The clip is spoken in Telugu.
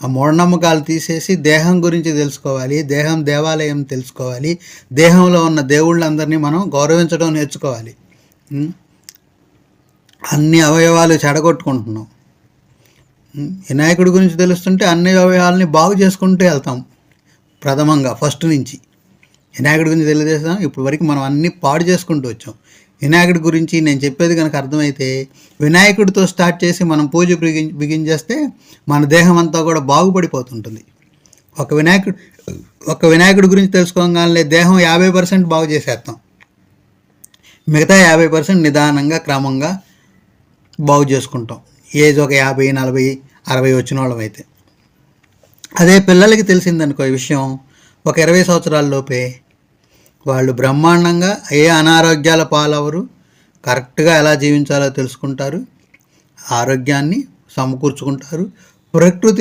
ఆ మూఢనమ్మకాలు తీసేసి దేహం గురించి తెలుసుకోవాలి, దేహం దేవాలయం తెలుసుకోవాలి, దేహంలో ఉన్న దేవుళ్ళందరినీ మనం గౌరవించడం నేర్చుకోవాలి. అన్ని అవయవాలు చెడగొట్టుకుంటున్నాం. వినాయకుడి గురించి తెలుస్తుంటే అన్ని అవయవాలని బాగు చేసుకుంటూ వెళ్తాం. ప్రథమంగా ఫస్ట్ నుంచి వినాయకుడి గురించి తెలియజేస్తాం. ఇప్పుడు వరకు మనం అన్నీ పాడు చేసుకుంటూ వచ్చాం. వినాయకుడి గురించి నేను చెప్పేది కనుక అర్థమైతే వినాయకుడితో స్టార్ట్ చేసి మనం పూజ బిగించేస్తే మన దేహం అంతా కూడా బాగుపడిపోతుంటుంది. ఒక వినాయకుడి గురించి తెలుసుకోగానే దేహం 50% బాగు చేసేస్తాం. మిగతా 50% నిదానంగా క్రమంగా బాగు చేసుకుంటాం. ఏజ్ ఒక 50, 40, 60 వచ్చిన వాళ్ళం అయితే. అదే పిల్లలకి తెలిసిందనుకో ఈ విషయం, ఒక 20 సంవత్సరాల లోపే వాళ్ళు బ్రహ్మాండంగా ఏ అనారోగ్యాల పాలవరు, కరెక్ట్గా ఎలా జీవించాలో తెలుసుకుంటారు, ఆరోగ్యాన్ని సమకూర్చుకుంటారు. ప్రకృతి